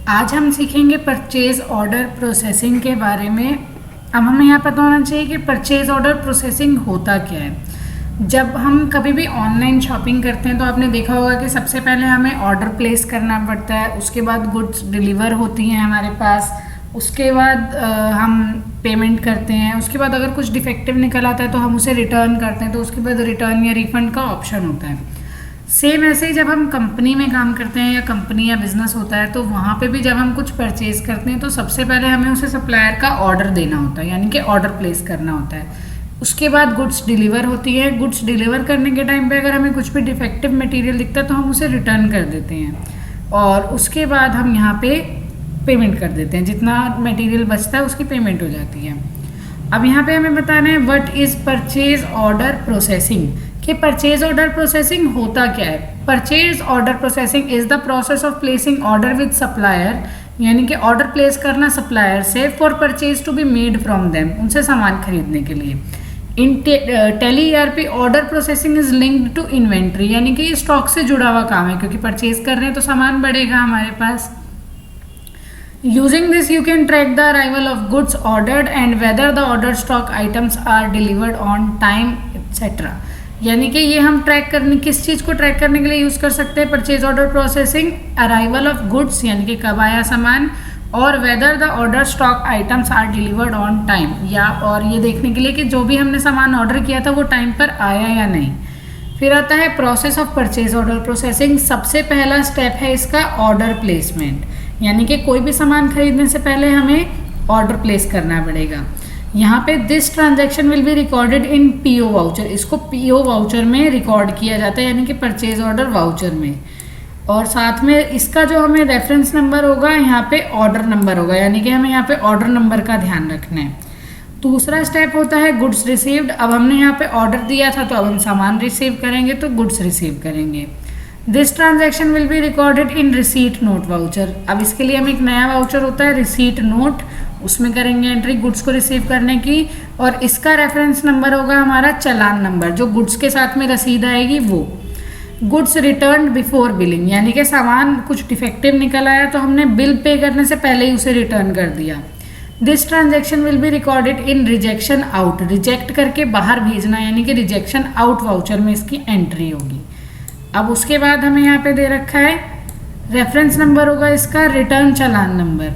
आज हम सीखेंगे परचेज ऑर्डर प्रोसेसिंग के बारे में। अब हमें यहाँ पता होना चाहिए कि परचेज ऑर्डर प्रोसेसिंग होता क्या है। जब हम कभी भी ऑनलाइन शॉपिंग करते हैं तो आपने देखा होगा कि सबसे पहले हमें ऑर्डर प्लेस करना पड़ता है, उसके बाद गुड्स डिलीवर होती हैं हमारे पास, उसके बाद हम पेमेंट करते हैं, उसके बाद अगर कुछ डिफेक्टिव निकल आता है तो हम उसे रिटर्न करते हैं, तो उसके बाद रिटर्न या रिफंड का ऑप्शन होता है। सेम ऐसे ही जब हम कंपनी में काम करते हैं या कंपनी या बिजनेस होता है तो वहाँ पे भी जब हम कुछ परचेज करते हैं तो सबसे पहले हमें उसे सप्लायर का ऑर्डर देना होता है, यानी कि ऑर्डर प्लेस करना होता है। उसके बाद गुड्स डिलीवर होती है। गुड्स डिलीवर करने के टाइम पे अगर हमें कुछ भी डिफेक्टिव मटेरियल दिखता है तो हम उसे रिटर्न कर देते हैं और उसके बाद हम यहाँ पे पेमेंट कर देते हैं। जितना मटेरियल बचता है उसकी पेमेंट हो जाती है। अब यहाँ पे हमें बताना है what is purchase order processing, कि परचेज ऑर्डर प्रोसेसिंग होता क्या है। Purchase order processing is the process of placing order with supplier, यानी कि ऑर्डर प्लेस करना सप्लायर से for purchase to be made from them, उनसे सामान खरीदने के लिए। In Tally ERP order processing is linked to inventory, यानी कि ये स्टॉक से जुड़ा हुआ काम है, क्योंकि परचेज कर रहे हैं तो सामान बढ़ेगा हमारे पास। Using this you can track the arrival of goods ordered and whether the ordered stock items are delivered on time etc. यानी कि ये हम ट्रैक करने, किस चीज़ को ट्रैक करने के लिए यूज़ कर सकते हैं purchase order processing, arrival of goods यानी कि कब आया सामान, और whether the order stock items are delivered on time, या और ये देखने के लिए कि जो भी हमने सामान ऑर्डर किया था वो टाइम पर आया या नहीं। फिर आता है process of purchase order processing. सबसे पहला स्टेप है इसका ऑर्डर प्लेसमेंट, यानी कि कोई भी सामान खरीदने से पहले हमें ऑर्डर प्लेस करना पड़ेगा। यहाँ पे this transaction will be recorded in PO voucher, इसको पीओ वाउचर में रिकॉर्ड किया जाता है, यानी कि परचेज ऑर्डर वाउचर में। और साथ में इसका जो हमें रेफरेंस नंबर होगा यहाँ पे ऑर्डर नंबर होगा, यानी कि हमें यहाँ पे ऑर्डर नंबर का ध्यान रखना है। दूसरा स्टेप होता है गुड्स रिसीव्ड। अब हमने यहाँ पे ऑर्डर दिया था तो अब हम सामान रिसीव करेंगे तो गुड्स रिसीव करेंगे। This transaction will be recorded in receipt note voucher. अब इसके लिए हमें एक नया वाउचर होता है रिसीट नोट, उसमें करेंगे एंट्री गुड्स को रिसीव करने की, और इसका रेफरेंस नंबर होगा हमारा चालान नंबर, जो गुड्स के साथ में रसीद आएगी वो। गुड्स रिटर्न बिफोर बिलिंग, यानी कि सामान कुछ डिफेक्टिव निकल आया तो हमने बिल पे करने से पहले ही उसे रिटर्न कर दिया। This transaction will be recorded in rejection out, reject करके बाहर भेजना, यानी कि रिजेक्शन आउट वाउचर में इसकी एंट्री होगी। अब उसके बाद हमें यहाँ पे दे रखा है रेफरेंस नंबर होगा इसका रिटर्न चालान नंबर।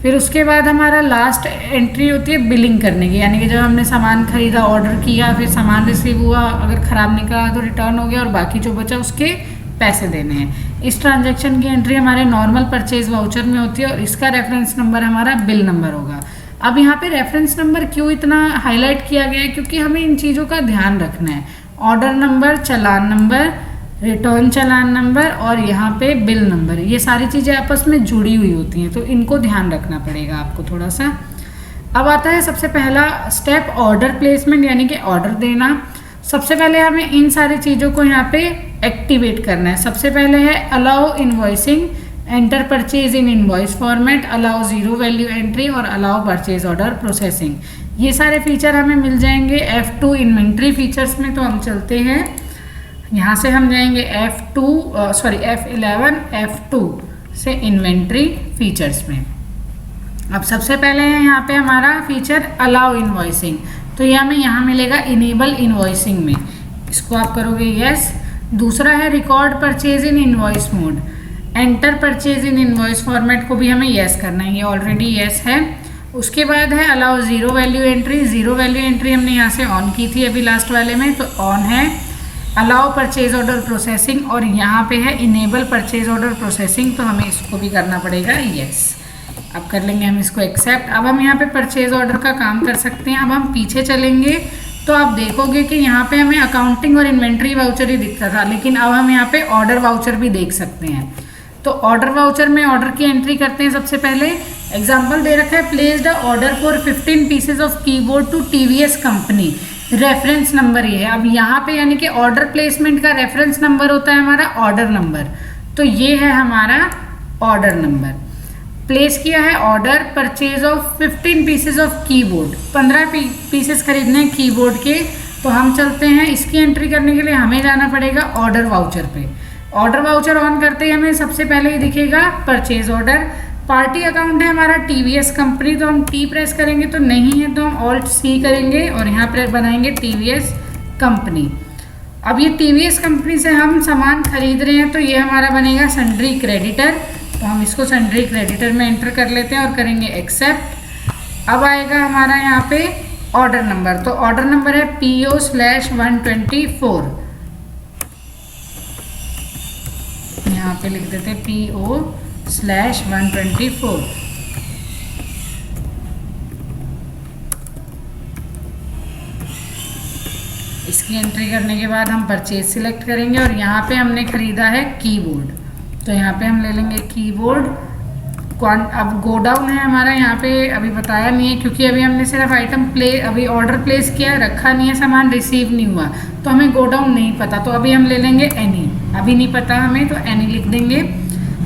फिर उसके बाद हमारा लास्ट एंट्री होती है बिलिंग करने की, यानी कि जब हमने सामान खरीदा, ऑर्डर किया, फिर सामान रिसीव हुआ, अगर ख़राब निकला तो रिटर्न हो गया और बाकी जो बचा उसके पैसे देने हैं। इस ट्रांजैक्शन की एंट्री हमारे नॉर्मल परचेज वाउचर में होती है और इसका रेफरेंस नंबर हमारा बिल नंबर होगा। अब यहाँ पे रेफरेंस नंबर क्यों इतना हाईलाइट किया गया है, क्योंकि हमें इन चीज़ों का ध्यान रखना है। ऑर्डर नंबर, चालान नंबर, रिटर्न चालान नंबर और यहाँ पे बिल नंबर, ये सारी चीज़ें आपस में जुड़ी हुई होती हैं, तो इनको ध्यान रखना पड़ेगा आपको थोड़ा सा। अब आता है सबसे पहला स्टेप ऑर्डर प्लेसमेंट, यानी कि ऑर्डर देना। सबसे पहले हमें इन सारी चीज़ों को यहाँ पे एक्टिवेट करना है। सबसे पहले है allow invoicing, enter purchase in invoice format, allow zero value entry और अलाउ परचेज ऑर्डर प्रोसेसिंग। ये सारे फीचर हमें मिल जाएंगे F2 इन्वेंट्री फीचर्स में। तो हम चलते हैं, यहाँ से हम जाएंगे F11 F2 से इन्वेंट्री फीचर्स में। अब सबसे पहले है यहाँ पे हमारा फीचर अलाउ इनवॉइसिंग, तो ये हमें यहाँ मिलेगा इनेबल इनवॉइसिंग में, इसको आप करोगे यस। दूसरा है record purchase in invoice mode, enter purchase in invoice format को भी हमें यस करना है, ये ऑलरेडी यस है। उसके बाद है allow zero value entry, zero value entry हमने यहाँ से ऑन की थी अभी लास्ट वाले में, तो ऑन है। अलाउ परचेज ऑर्डर प्रोसेसिंग, और यहाँ पे है इनेबल परचेज ऑर्डर प्रोसेसिंग, तो हमें इसको भी करना पड़ेगा यस। अब कर लेंगे हम इसको एक्सेप्ट। अब हम यहाँ पे परचेज ऑर्डर का काम कर सकते हैं। अब हम पीछे चलेंगे तो आप देखोगे कि यहाँ पे हमें अकाउंटिंग और इन्वेंट्री वाउचर ही दिखता था, लेकिन अब हम यहाँ पे ऑर्डर वाउचर भी देख सकते हैं। तो ऑर्डर वाउचर में ऑर्डर की एंट्री करते हैं। सबसे पहले एग्जाम्पल दे रखा है, placed a order for 15 pieces of keyboard to TVS company, reference number ये है। अब यहाँ पे यानी कि ऑर्डर प्लेसमेंट का रेफरेंस नंबर होता है हमारा ऑर्डर नंबर, तो ये है हमारा ऑर्डर नंबर। प्लेस किया है order purchase of 15 pieces of keyboard, 15 pieces खरीदने कीबोर्ड के। तो हम चलते हैं, इसकी एंट्री करने के लिए हमें जाना पड़ेगा ऑर्डर वाउचर पे। ऑर्डर वाउचर ऑन करते ही हमें सबसे पहले ही दिखेगा परचेज ऑर्डर। पार्टी अकाउंट है हमारा टीवीएस कंपनी, तो हम टी प्रेस करेंगे तो नहीं है, तो हम ऑल्ट सी करेंगे और यहाँ पर बनाएंगे टीवीएस कंपनी। अब ये टीवीएस कंपनी से हम सामान खरीद रहे हैं, तो ये हमारा बनेगा सन्ड्री क्रेडिटर, तो हम इसको सन्ड्री क्रेडिटर में एंटर कर लेते हैं और करेंगे एक्सेप्ट। अब आएगा हमारा यहाँ पे ऑर्डर नंबर, तो ऑर्डर नंबर है PO/124, यहाँ पे लिख देते हैं PO/124। इसकी एंट्री करने के बाद हम परचेज सिलेक्ट करेंगे और यहाँ पे हमने खरीदा है कीबोर्ड, तो यहाँ पे हम ले लेंगे कीबोर्ड। अब गोडाउन है हमारा, यहाँ पे अभी बताया नहीं है क्योंकि अभी हमने सिर्फ अभी ऑर्डर प्लेस किया, रखा नहीं है, सामान रिसीव नहीं हुआ, तो हमें गोडाउन नहीं पता, तो अभी हम ले लेंगे एनी। अभी नहीं पता हमें तो एनी लिख देंगे।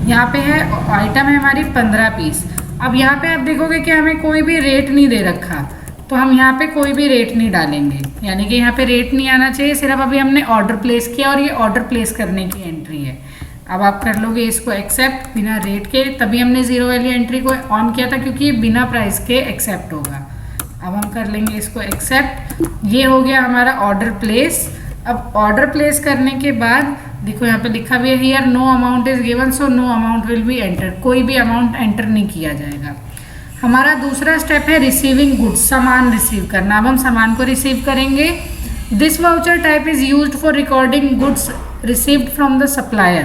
यहाँ पे है आइटम है हमारी 15 पीस। अब यहाँ पे आप देखोगे कि हमें कोई भी रेट नहीं दे रखा, तो हम यहाँ पे कोई भी रेट नहीं डालेंगे, यानी कि यहाँ पे रेट नहीं आना चाहिए, सिर्फ अभी हमने ऑर्डर प्लेस किया और ये ऑर्डर प्लेस करने की एंट्री है। अब आप कर लोगे इसको एक्सेप्ट बिना रेट के, तभी हमने जीरो वाली एंट्री को ऑन किया था क्योंकि ये बिना प्राइस के एक्सेप्ट होगा। अब हम कर लेंगे इसको एक्सेप्ट। ये हो गया हमारा ऑर्डर प्लेस। अब ऑर्डर प्लेस करने के बाद देखो यहाँ पे लिखा भी है here no amount is given, so no amount will be enter, कोई भी अमाउंट एंटर नहीं किया जाएगा। हमारा दूसरा स्टेप है रिसीविंग गुड्स, सामान रिसीव करना। अब हम सामान को रिसीव करेंगे। This voucher type is used for recording goods received from the supplier.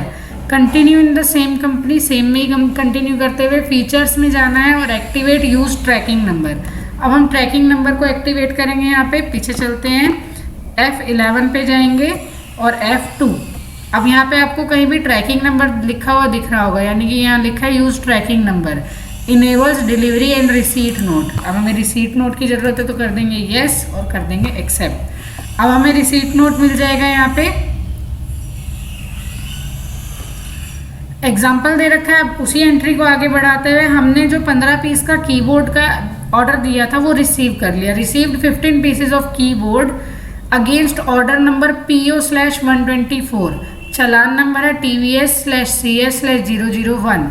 Continue in the same company, same में ही कंटिन्यू करते हुए फीचर्स में जाना है और एक्टिवेट यूज ट्रैकिंग नंबर। अब हम ट्रैकिंग नंबर को एक्टिवेट करेंगे। यहाँ पे पीछे चलते हैं, F11 पे जाएंगे और F2। अब यहाँ पे आपको कहीं भी ट्रैकिंग नंबर लिखा हुआ दिख रहा होगा, यानी कि यहाँ लिखा है use tracking number enables delivery and receipt note. अब हमें रिसीट नोट की ज़रूरत है तो कर देंगे येस और कर देंगे एक्सेप्ट। अब हमें रिसीट नोट मिल जाएगा। यहाँ पे एग्जाम्पल दे रखा है। अब उसी एंट्री को आगे बढ़ाते हुए हमने जो 15 पीस का कीबोर्ड का ऑर्डर दिया था वो रिसीव कर लिया। Received 15 pieces of keyboard against order number PO/124, challan number है TVS/CS/001।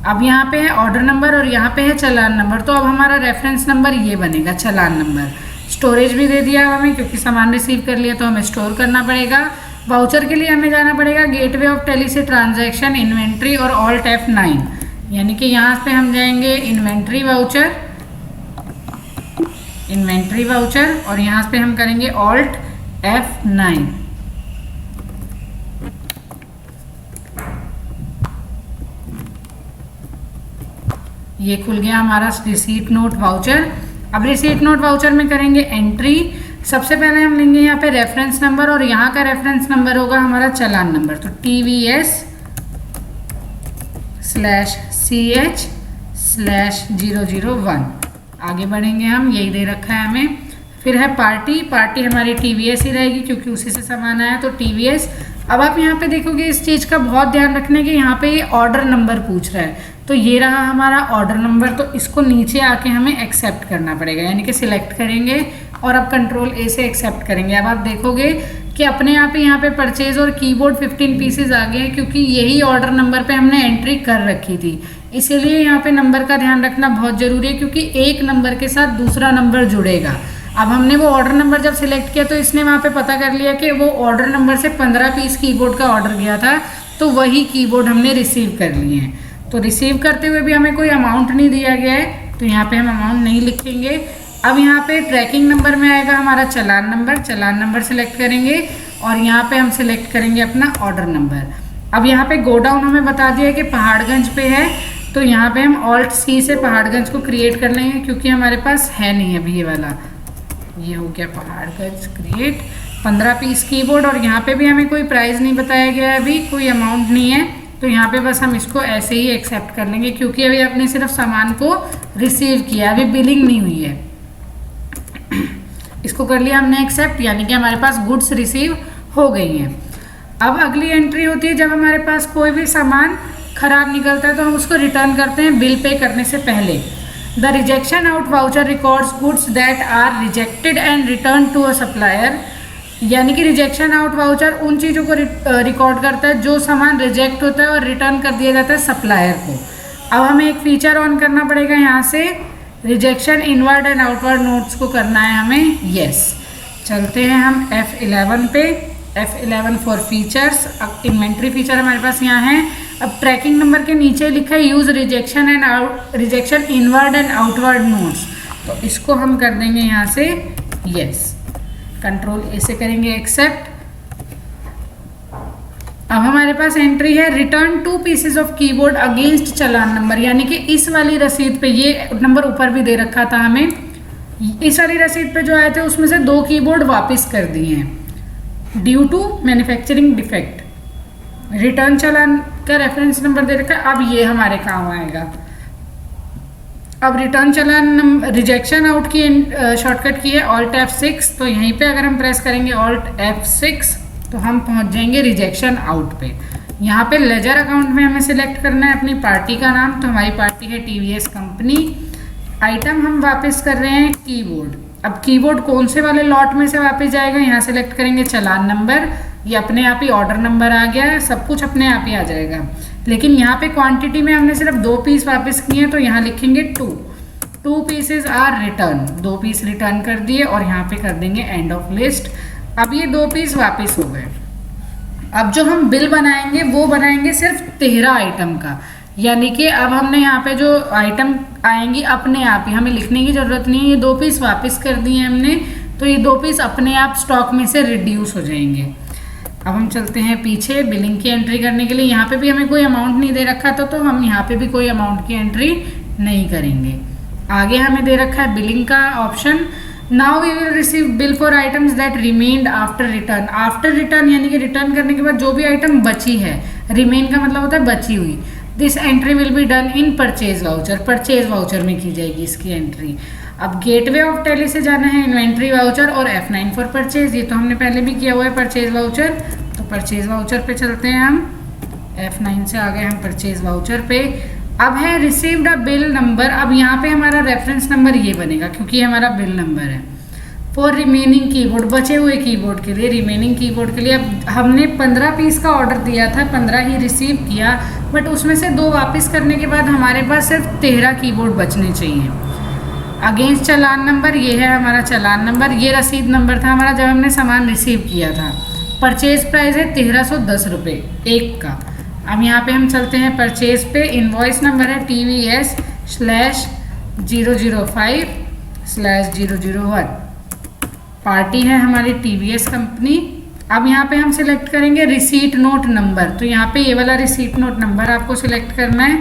अब यहाँ पे है ऑर्डर नंबर और यहाँ पे है चालान नंबर, तो अब हमारा रेफरेंस नंबर ये बनेगा चालान नंबर। स्टोरेज भी दे दिया हमें क्योंकि सामान रिसीव कर लिया तो हमें स्टोर करना पड़ेगा। वाउचर के लिए हमें जाना पड़ेगा गेटवे ऑफ टेली से ट्रांजैक्शन, इन्वेंट्री और ऑल्ट F9, यानी कि यहाँ पे हम जाएंगे इन्वेंट्री वाउचर और यहाँ पे हम करेंगे ऑल्ट F9। ये खुल गया हमारा रिसीट नोट वाउचर। अब रिसीट नोट वाउचर में करेंगे एंट्री। सबसे पहले हम लेंगे यहाँ पे रेफरेंस नंबर और यहाँ का रेफरेंस नंबर होगा हमारा चालान नंबर, तो TVS/CH/001। आगे बढ़ेंगे हम, यही दे रखा है हमें। फिर है पार्टी हमारी TVS ही रहेगी क्योंकि उसी से सामान आया, तो TVS। अब आप यहाँ पे देखोगे इस चीज़ का बहुत ध्यान रखने कि यहाँ पे ये ऑर्डर नंबर पूछ रहा है, तो ये रहा हमारा ऑर्डर नंबर, तो इसको नीचे आके हमें एक्सेप्ट करना पड़ेगा, यानी कि सिलेक्ट करेंगे और अब कंट्रोल A से एक्सेप्ट करेंगे। अब आप देखोगे कि अपने आप ही यहाँ पे परचेज और कीबोर्ड 15 पीसेज आ गए हैं क्योंकि यही ऑर्डर नंबर पे हमने एंट्री कर रखी थी। इसीलिए यहाँ पे नंबर का ध्यान रखना बहुत ज़रूरी है क्योंकि एक नंबर के साथ दूसरा नंबर जुड़ेगा। अब हमने वो ऑर्डर नंबर जब सिलेक्ट किया तो इसने वहाँ पे पता कर लिया कि वो ऑर्डर नंबर से 15 पीस कीबोर्ड का ऑर्डर गया था, तो वही कीबोर्ड हमने रिसीव कर लिए हैं। तो रिसीव करते हुए भी हमें कोई अमाउंट नहीं दिया गया है, तो यहाँ पे हम अमाउंट नहीं लिखेंगे। अब यहाँ पे ट्रैकिंग नंबर में आएगा हमारा चालान नंबर सेलेक्ट करेंगे और यहाँ पे हम सिलेक्ट करेंगे अपना ऑर्डर नंबर। अब यहाँ पे गोडाउन हमें बता दिया है कि पहाड़गंज पे है, तो यहाँ पे हम ऑल्ट C से पहाड़गंज को क्रिएट कर लेंगे क्योंकि हमारे पास है नहीं अभी ये वाला। ये हो गया पहाड़गंज क्रिएट, 15 पीस कीबोर्ड और यहाँ पे भी हमें कोई प्राइस नहीं बताया गया है, अभी कोई अमाउंट नहीं है, तो यहाँ पे बस हम इसको ऐसे ही एक्सेप्ट कर लेंगे क्योंकि अभी आपने सिर्फ सामान को रिसीव किया, अभी बिलिंग नहीं हुई है। इसको कर लिया हमने एक्सेप्ट, यानी कि हमारे पास गुड्स रिसीव हो गई हैं। अब अगली एंट्री होती है जब हमारे पास कोई भी सामान खराब निकलता है तो हम उसको रिटर्न करते हैं बिल पे करने से पहले। The rejection out voucher records goods that are rejected and return to a supplier, यानी कि रिजेक्शन आउट वाउचर उन चीज़ों को रिकॉर्ड करता है जो सामान रिजेक्ट होता है और रिटर्न कर दिया जाता है सप्लायर को। अब हमें एक फीचर ऑन करना पड़ेगा यहाँ से, rejection inward and outward notes को करना है हमें यस। चलते हैं हम F11 पे, F11 फॉर फीचर्स। अब इन्वेंट्री फीचर हमारे पास यहाँ है। अब ट्रैकिंग नंबर के नीचे लिखा है use rejection inward and outward notes, तो इसको हम कर देंगे यहाँ से यस। कंट्रोल ए से करेंगे एक्सेप्ट। अब हमारे पास एंट्री है return 2 pieces of keyboard against challan number, यानी कि इस वाली रसीद पे, ये नंबर ऊपर भी दे रखा था हमें, इस वाली रसीद पे जो आए थे उसमें से 2 कीबोर्ड वापस कर दिए हैं due to manufacturing defect. Return चालान का रेफरेंस नंबर दे रखा है, अब ये हमारे काम आएगा। अब रिटर्न चालान रिजेक्शन आउट की शॉर्टकट की है Alt F6, तो यहीं पे अगर हम प्रेस करेंगे Alt F6 तो हम पहुंच जाएंगे रिजेक्शन आउट पे। यहाँ पे लेजर अकाउंट में हमें सिलेक्ट करना है अपनी पार्टी का नाम, तो हमारी पार्टी है TVS कंपनी। आइटम हम वापस कर रहे हैं कीबोर्ड। अब कीबोर्ड कौन से वाले लॉट में से वापस जाएगा, यहाँ सेलेक्ट करेंगे चालान नंबर, ये अपने आप ही ऑर्डर नंबर आ गया है, सब कुछ अपने आप ही आ जाएगा। लेकिन यहाँ पे क्वांटिटी में हमने सिर्फ 2 पीस वापस किए हैं, तो यहाँ लिखेंगे 2 pieces are return, 2 piece return कर दिए और यहाँ पे कर देंगे एंड ऑफ लिस्ट। अब ये 2 पीस वापस हो गए। अब जो हम बिल बनाएंगे वो बनाएंगे सिर्फ 13 आइटम का, यानी कि अब हमने यहाँ पे जो आइटम आएंगी अपने आप ही, हमें लिखने की ज़रूरत नहीं है। ये 2 पीस वापस कर दिए हमने, तो ये 2 पीस अपने आप स्टॉक में से रिड्यूस हो जाएंगे। अब हम चलते हैं पीछे बिलिंग की एंट्री करने के लिए। यहाँ पे भी हमें कोई अमाउंट नहीं दे रखा था, तो हम यहाँ पे भी कोई अमाउंट की एंट्री नहीं करेंगे। आगे हमें दे रखा है बिलिंग का option. Now we will receive bill for items that remained after return. After return यानी कि रिटर्न करने के बाद जो भी आइटम बची है, रिमेन का मतलब होता है बची हुई। This entry will be done in purchase voucher, purchase voucher में की जाएगी इसकी एंट्री। अब गेटवे ऑफ टैली से जाना है इन्वेंट्री वाउचर और F9 फॉर परचेज, ये तो हमने पहले भी किया हुआ है परचेज वाउचर, तो परचेज वाउचर पे चलते हैं हम। F9 से आ गए हम परचेज वाउचर पे। अब है रिसीव्ड अ बिल नंबर। अब यहाँ पे हमारा रेफरेंस नंबर ये बनेगा क्योंकि ये हमारा बिल नंबर है। फॉर रिमेनिंग कीबोर्ड, बचे हुए कीबोर्ड के लिए, रिमेनिंग कीबोर्ड के लिए। अब हमने 15 पीस का ऑर्डर दिया था, 15 ही रिसीव किया, बट उसमें से 2 वापस करने के बाद हमारे पास सिर्फ 13 कीबोर्ड बचने चाहिए। अगेंस्ट चालान नंबर, ये है हमारा चालान नंबर। ये रसीद नंबर था हमारा जब हमने सामान रिसीव किया था। परचेज प्राइस है 1310 रुपये एक का। अब यहाँ पे हम चलते हैं परचेज पे। इनवॉइस नंबर है TVS/005/001। पार्टी है हमारी TVS कंपनी। अब यहाँ पे हम सिलेक्ट करेंगे रिसीट नोट नंबर, तो यहाँ पे ये वाला रिसीट नोट नंबर आपको सिलेक्ट करना है,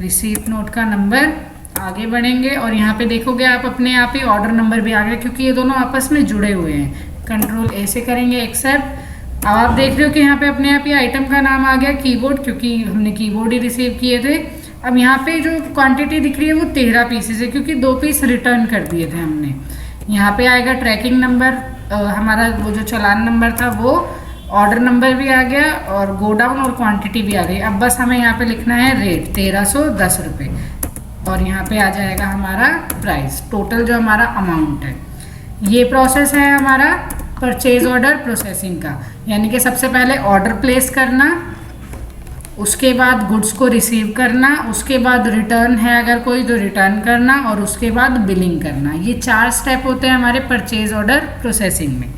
रिसीट नोट का नंबर। आगे बढ़ेंगे और यहाँ पे देखोगे आप अपने आप ही ऑर्डर नंबर भी आ गया क्योंकि ये दोनों आपस में जुड़े हुए हैं। कंट्रोल ए से करेंगे एक्सेप्ट। अब आप देख रहे हो कि यहाँ पे अपने आप ही आइटम का नाम आ गया कीबोर्ड, क्योंकि हमने कीबोर्ड ही रिसीव किए थे। अब यहाँ पे जो क्वांटिटी दिख रही है वो 13 पीसेस है क्योंकि 2 पीस रिटर्न कर दिए थे हमने। यहाँ पे आएगा ट्रैकिंग नंबर, हमारा वो जो चालान नंबर था वो, ऑर्डर नंबर भी आ गया और गोडाउन और क्वांटिटी भी आ गई। अब बस हमें यहाँ पे लिखना है रेट 1310 रुपये और यहाँ पे आ जाएगा हमारा प्राइस, टोटल जो हमारा अमाउंट है। ये प्रोसेस है हमारा परचेज ऑर्डर प्रोसेसिंग का, यानी कि सबसे पहले ऑर्डर प्लेस करना, उसके बाद गुड्स को रिसीव करना, उसके बाद रिटर्न है अगर कोई तो रिटर्न करना और उसके बाद बिलिंग करना। ये 4 स्टेप होते हैं हमारे परचेज ऑर्डर प्रोसेसिंग में।